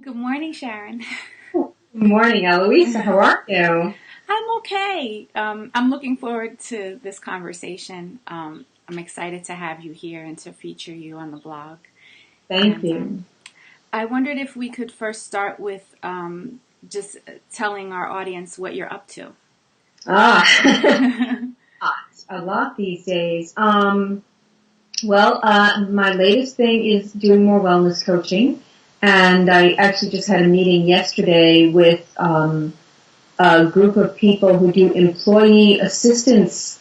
Good morning, Sharon. Good morning, Eloisa. How are you? I'm okay. I'm looking forward to this conversation. I'm excited to have you here and to feature you on the blog. Thank And you. I wondered if we could first start with just telling our audience what you're up to. Ah, a lot these days. My latest thing is doing more wellness coaching, and I actually just had a meeting yesterday with a group of people who do employee assistance,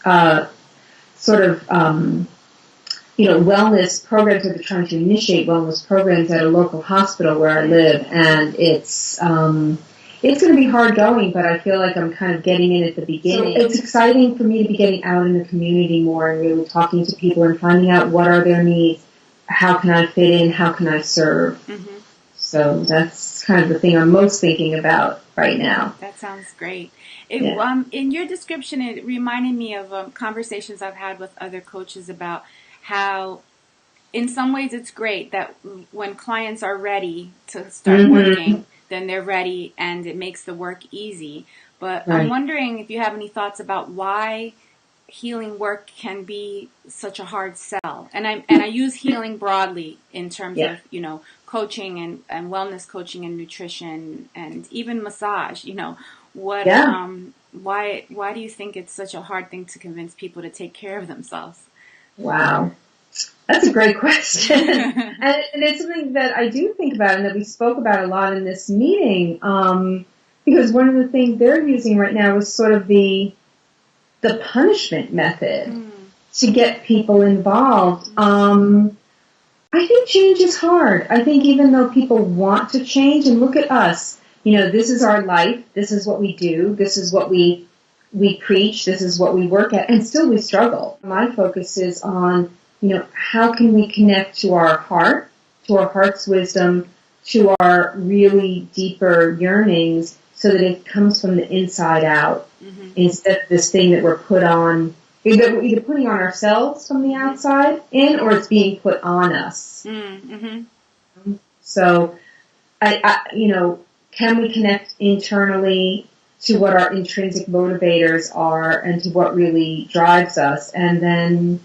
sort of wellness programs, that they're trying to initiate wellness programs at a local hospital where I live, and it's going to be hard going, but I feel like I'm kind of getting in at the beginning. So it's exciting for me to be getting out in the community more and really talking to people and finding out what are their needs, how can I fit in, how can I serve. Mm-hmm. So that's kind of the thing I'm most thinking about right now. That sounds great. Yeah. In your description, it reminded me of conversations I've had with other coaches about how in some ways it's great that when clients are ready to start Mm-hmm. working, then they're ready and it makes the work easy. But I'm Right. wondering if you have any thoughts about why healing work can be such a hard sell. And I use healing broadly in terms Yeah. of, coaching and wellness coaching and nutrition and even massage, what Yeah. why do you think it's such a hard thing to convince people to take care of themselves? Wow. That's a great question. And it's something that I do think about and that we spoke about a lot in this meeting, because one of the things they're using right now is sort of the punishment method Mm. to get people involved. I think change is hard. I think even though people want to change, and look at us, this is our life, this is what we do, this is what we preach, this is what we work at, and still we struggle. My focus is on, how can we connect to our heart, to our heart's wisdom, to our really deeper yearnings, so that it comes from the inside out, Mm-hmm. instead of this thing that we're put on, either we're either putting on ourselves from the outside in, or it's being put on us. Mm-hmm. So, can we connect internally to what our intrinsic motivators are and to what really drives us? And then,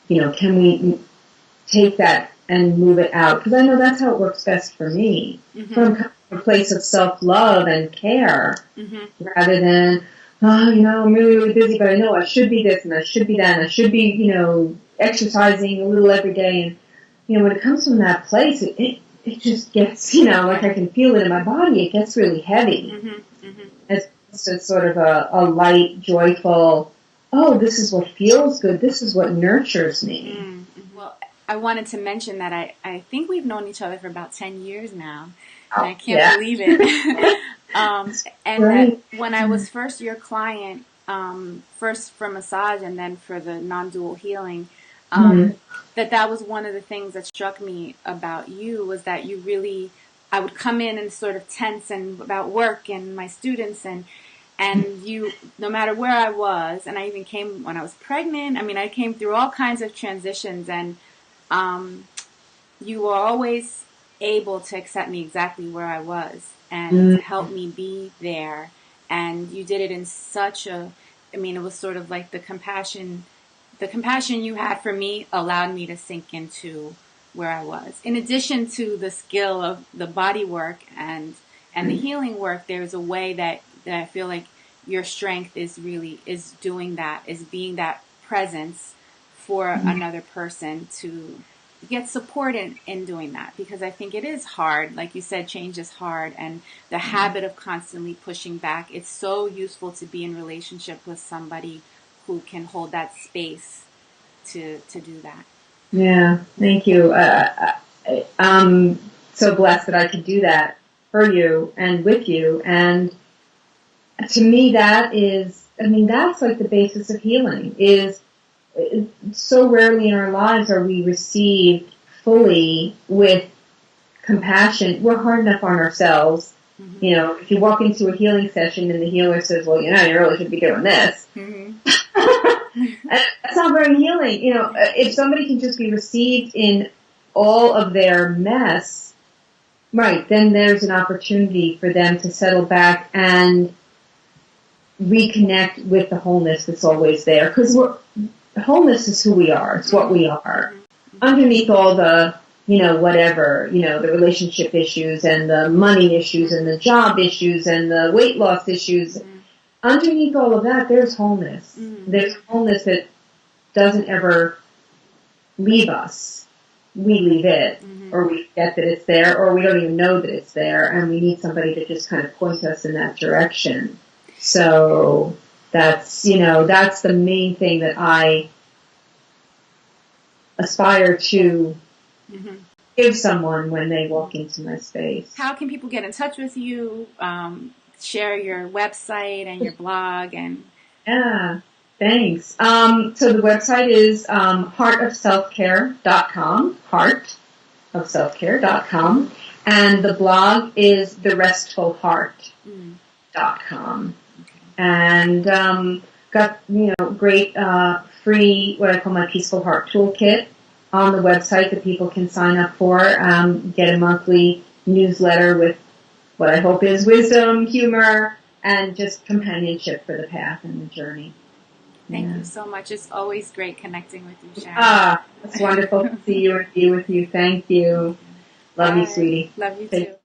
can we take that and move it out? Because I know that's how it works best for me. Mm-hmm. From a place of self-love and care, Mm-hmm. rather than, I'm really, really busy, but I know I should be this and I should be that and I should be, exercising a little every day. And, when it comes from that place, it just gets, like I can feel it in my body. It gets really heavy. Mm-hmm. Mm-hmm. It's just sort of a light, joyful, oh, this is what feels good. This is what nurtures me. Mm-hmm. Well, I wanted to mention that I think we've known each other for about 10 years now, and I Oh, can't yeah. believe it. And that Right. when I was first your client, first for massage and then for the non-dual healing, Mm-hmm. that was one of the things that struck me about you was that you really, I would come in and sort of tense and about work and my students and you, no matter where I was, and I even came when I was pregnant. I mean, I came through all kinds of transitions, and um, you were always able to accept me exactly where I was and to help me be there. And you did it in such a, I mean, it was sort of like the compassion you had for me allowed me to sink into where I was. In addition to the skill of the body work and the healing work, there's a way that I feel like your strength is really is doing that, is being that presence for another person to get support in doing that, because I think it is hard. Like you said, change is hard, and the habit of constantly pushing back, it's so useful to be in relationship with somebody who can hold that space to do that. Yeah, thank you. I'm so blessed that I could do that for you and with you. And to me, that's like the basis of healing is so rarely in our lives are we received fully with compassion. We're hard enough on ourselves. Mm-hmm. If you walk into a healing session and the healer says, well, you really should be doing this. Mm-hmm. That's not very healing. If somebody can just be received in all of their mess, Right. Then there's an opportunity for them to settle back and reconnect with the wholeness that's always there. Because wholeness is who we are. It's what we are. Underneath all the, whatever, the relationship issues and the money issues and the job issues and the weight loss issues, underneath all of that, there's wholeness. There's wholeness that doesn't ever leave us. We leave it, or we forget that it's there, or we don't even know that it's there, and we need somebody to just kind of point us in that direction. So that's the main thing that I aspire to give someone when they walk into my space. How can people get in touch with you? Share your website and your blog and... Yeah, thanks. So the website is heartofselfcare.com, heartofselfcare.com, and the blog is therestfulheart.com. And got great free what I call my Peaceful Heart Toolkit on the website that people can sign up for. Get a monthly newsletter with what I hope is wisdom, humor, and just companionship for the path and the journey. Thank you so much. It's always great connecting with you, Sharon. It's wonderful to see you and be with you. Thank you. Love you, sweetie. Love you too.